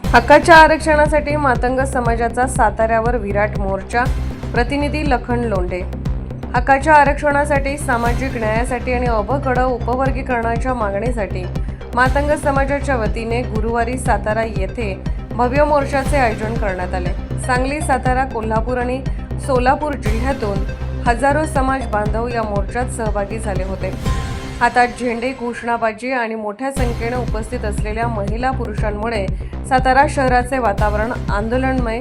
हक्काच्या आरक्षणासाठी मातंग समाजाचा साताऱ्यावर विराट मोर्चा. प्रतिनिधी लखन लोंढे. हक्काच्या आरक्षणासाठी, सामाजिक न्यायासाठी आणि अ-ब-कडं उपवर्गीकरणाच्या मागणीसाठी मातंग समाजाच्या वतीने गुरुवारी सातारा येथे भव्य मोर्चाचे आयोजन करण्यात आले. सांगली, सातारा, कोल्हापूर आणि सोलापूर जिल्ह्यातून हजारो समाज बांधव या मोर्चात सहभागी झाले होते. हातात झेंडे, घोषणाबाजी आणि मोठ्या संख्येने उपस्थित असलेल्या महिला पुरुषांमुळे सातारा शहराचे वातावरण आंदोलनमय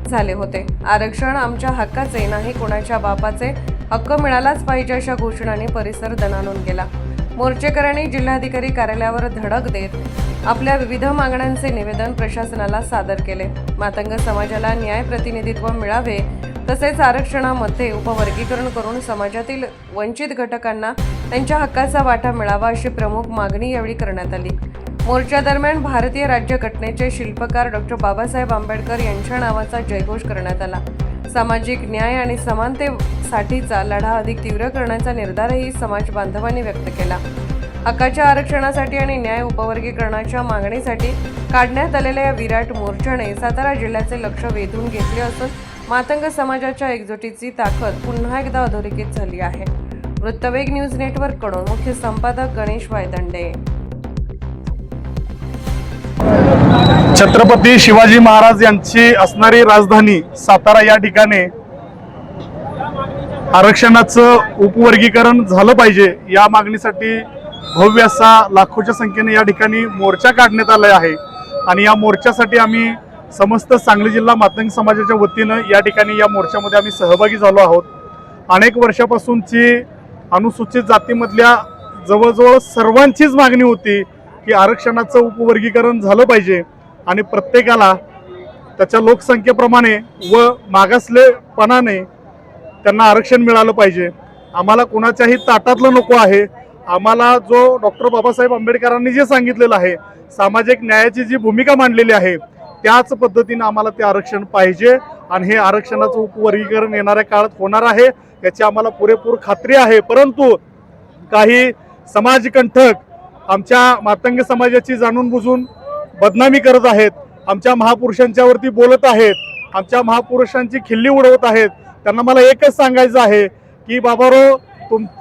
झाले होते. आरक्षण आमच्या हक्काचे, नाही कोणाच्या बापाचे, हक्क मिळालाच पाहिजे अशा घोषणांनी परिसर दणाणून गेला. मोर्चेकऱ्यांनी जिल्हाधिकारी कार्यालयावर धडक देत आपल्या विविध मागण्यांचे निवेदन प्रशासनाला सादर केले. मातंग समाजाला न्याय प्रतिनिधित्व मिळावे, तसेच आरक्षणामध्ये उपवर्गीकरण करून समाजातील वंचित घटकांना त्यांच्या हक्काचा वाटा मिळावा अशी प्रमुख मागणी यावेळी करण्यात आली. मोर्चादरम्यान भारतीय राज्यघटनेचे शिल्पकार डॉ. बाबासाहेब आंबेडकर यांच्या नावाचा जयघोष करण्यात आला. सामाजिक न्याय आणि समानतेसाठीचा लढा अधिक तीव्र करण्याचा निर्धारही समाज बांधवांनी व्यक्त केला. हक्काच्या आरक्षणासाठी आणि न्याय उपवर्गीकरणाच्या मागणीसाठी काढण्यात आलेल्या या विराट मोर्चाने सातारा जिल्ह्याचे लक्ष वेधून घेतले असून मातंग समाजाच्या एकजुटीची ताकद पुन्हा एकदा अधोरेखित झाली आहे. वृत्तवेग न्यूज नेटवर्ककडून मुख्य संपादक गणेश वायदंडे. छत्रपती शिवाजी महाराज यांची असणारी राजधानी सातारा या ठिकाणी आरक्षणाचं उपवर्गीकरण झालं पाहिजे या मागणीसाठी भव्य असा लाखोच्या संख्येने या ठिकाणी मोर्चा काढण्यात आला आहे. आणि या मोर्चासाठी आम्ही समस्त सांगली जिल्हा मातंग समाजाच्या वतीनं या ठिकाणी या मोर्चामध्ये आम्ही सहभागी झालो आहोत. अनेक वर्षापासूनची अनुसूचित जातीमधल्या जवळजवळ सर्वांचीच मागणी होती की आरक्षणाचं उपवर्गीकरण झालं पाहिजे आणि प्रत्येकाला त्याच्या लोकसंख्येप्रमाणे व मागासलेपणाने त्यांना आरक्षण मिळालं पाहिजे. आम्हाला कोणाच्याही ताटातलं नको आहे. आम्हाला जो डॉ. बाबासाहेब आंबेडकरांनी जे सांगितलेलं आहे, सामाजिक न्यायाची जी भूमिका मांडलेली आहे, त्याच पद्धतीने आम्हाला ते आरक्षण पाहिजे. आणि हे आरक्षणाचं उपवर्गीकरण येणाऱ्या काळात होणार आहे याची आम्हाला पुरेपूर खात्री आहे. परंतु काही समाजकंठक आमच्या मातंग समाजाची जाणून बुजून बदनामी करत आहेत, आमच्या महापुरुषांच्यावरती बोलत आहेत, आमच्या महापुरुषांची खिल्ली उडवत आहेत. त्यांना मला एकच सांगायचं आहे की बाबारो,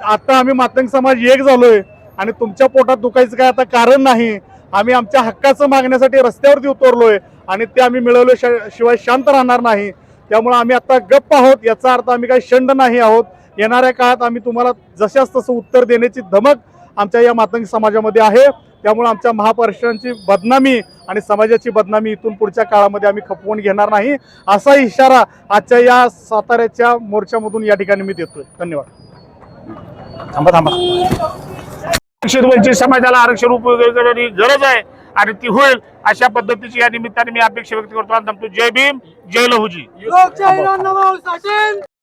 आता आम्ही मातंग समाज एक झालोय आणि तुमच्या पोटात दुखायचं काय आता कारण नाही. आम्ही आमच्या हक्काचं मागण्यासाठी रस्त्यावरती उतरलोय आणि ते आम्ही मिळवल्याशिवाय शांत राहणार नाही. त्यामुळे आम्ही आता गप्प आहोत, याचा अर्थ आम्ही काही शंड नाही आहोत. येणाऱ्या काळात आम्ही तुम्हाला जशाच तसं उत्तर देण्याची धमक आमच्या या मातंग समाजामध्ये आहे. त्यामुळे आमच्या महापुरुषांची बदनामी आणि समाजाची बदनामी इथून पुढच्या काळामध्ये आम्ही खपवून घेणार नाही, असा इशारा आजच्या या साताऱ्याच्या मोर्चामधून या ठिकाणी मी देतोय. धन्यवाद. वंचित समाजाला आरक्षण उपवर्गीकरणाची गरज आहे आणि ती होईल अशा पद्धतीची या निमित्ताने मी अपेक्षा व्यक्त करतो. जय भीम, जय लहुजी.